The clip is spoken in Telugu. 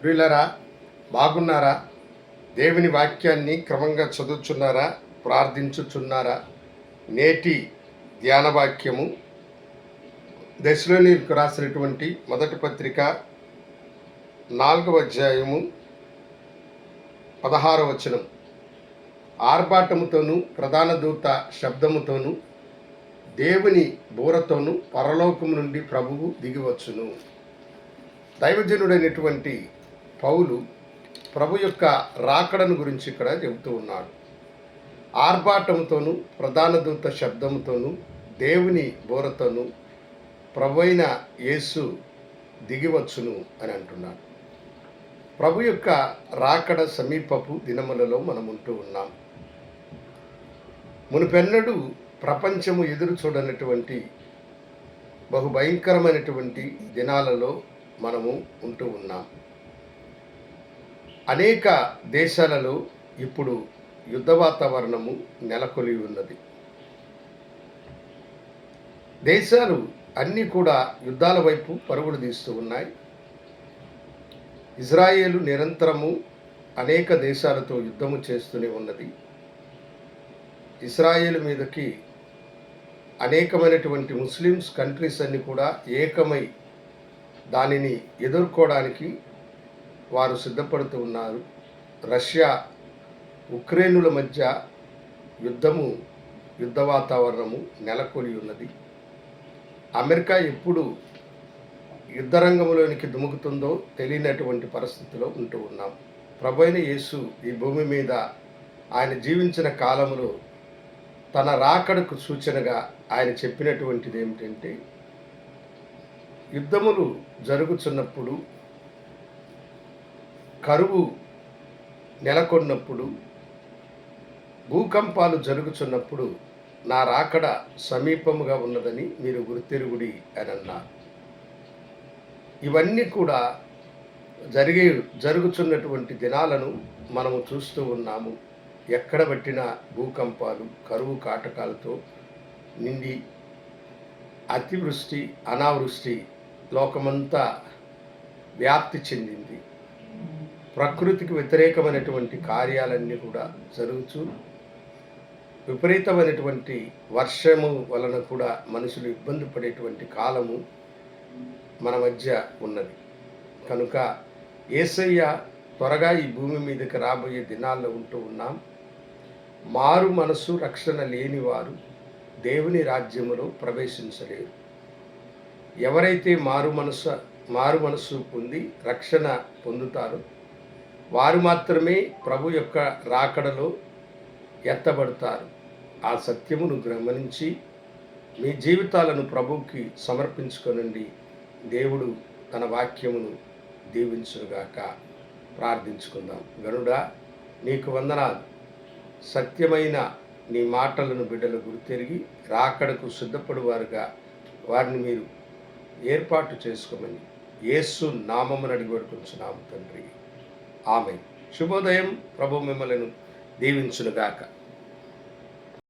ప్రియులరా, బాగున్నారా? దేవుని వాక్యాన్ని క్రమంగా చదువుచున్నారా? ప్రార్థించుచున్నారా? నేటి ధ్యాన వాక్యము దశలోనికు రాసినటువంటి మొదటి పత్రిక 4వ అధ్యాయము 16వ వచనం. ఆర్భాటముతోనూ ప్రధాన దూత శబ్దముతోనూ దేవుని బూరతోనూ పరలోకము నుండి ప్రభువు దిగివచ్చును. దైవజనుడైనటువంటి పౌలు ప్రభు యొక్క రాకడను గురించి ఇక్కడ చెబుతూ ఉన్నాడు. ఆర్భాటంతోనూ ప్రధాన దూత శబ్దంతోనూ దేవుని బోరతోనూ ప్రభు అయిన యేసు దిగివచ్చును అని అంటున్నాడు. ప్రభు యొక్క రాకడ సమీపపు దినములలో మనం ఉంటూ ఉన్నాం. మునుపెన్నడూ ప్రపంచము ఎదురు చూడనటువంటి బహుభయంకరమైనటువంటి దినాలలో మనము ఉంటూ ఉన్నాం. అనేక దేశాలలో ఇప్పుడు యుద్ధ వాతావరణము నెలకొలి ఉన్నది. దేశాలు అన్నీ కూడా యుద్ధాల వైపు పరుగులు తీస్తూ ఉన్నాయి. ఇజ్రాయేలు నిరంతరము అనేక దేశాలతో యుద్ధము చేస్తూనే ఉన్నది. ఇజ్రాయేలు మీదకి అనేకమైనటువంటి ముస్లిమ్స్ కంట్రీస్ అన్నీ కూడా ఏకమై దానిని ఎదుర్కోవడానికి వారు సిద్ధపడుతూ ఉన్నారు. రష్యా ఉక్రెయినుల మధ్య యుద్ధ వాతావరణము నెలకొని ఉన్నది. అమెరికా ఎప్పుడు యుద్ధరంగంలోనికి దుముకుతుందో తెలియనటువంటి పరిస్థితిలో ఉంటూ ఉన్నాం. ప్రభు అయిన యేసు ఈ భూమి మీద ఆయన జీవించిన కాలంలో తన రాకడకు సూచనగా ఆయన చెప్పినటువంటిది ఏమిటంటే, యుద్ధములు జరుగుతున్నప్పుడు, కరువు నెలకొన్నప్పుడు, భూకంపాలు జరుగుతున్నప్పుడు నా రాకడ సమీపముగా ఉన్నదని మీరు గుర్తెరుగుడి అని అన్నారు. ఇవన్నీ కూడా జరుగుతున్నటువంటి దినాలను మనము చూస్తూ ఉన్నాము. ఎక్కడ పట్టిన భూకంపాలు, కరువు కాటకాలతో నిండి అతివృష్టి, అనావృష్టి లోకమంతా వ్యాప్తి చెందింది. ప్రకృతికి వ్యతిరేకమైనటువంటి కార్యాలన్నీ కూడా జరుగుతూ, విపరీతమైనటువంటి వర్షము వలన కూడా మనుషులు ఇబ్బంది పడేటువంటి కాలము మన మధ్య ఉన్నది. కనుక యేసయ్య త్వరగా ఈ భూమి మీదకి రాబోయే దినాల్లో ఉంటూ ఉన్నాం. మారు మనసు రక్షణ లేనివారు దేవుని రాజ్యములో ప్రవేశించలేరు. ఎవరైతే మారు మనసు పొంది రక్షణ పొందుతారో వారు మాత్రమే ప్రభు యొక్క రాకడలో ఎత్తబడతారు. ఆ సత్యమును గమనించి మీ జీవితాలను ప్రభువుకి సమర్పించుకొనండి. దేవుడు తన వాక్యమును దీవించుగాక. ప్రార్థించుకుందాం. గనుడా, నీకు వందనాలు. సత్యమైన నీ మాటలను బిడ్డలు గుర్తెరిగి రాకడకు సిద్ధపడువారుగా వారిని మీరు ఏర్పాటు చేసుకోమని యేసు నామమున అడిగి వేడుకొంచున్నాము తండ్రి. ఆమేన్. శుభోదయం. ప్రభు మిమ్మలను దీవించునుగాక.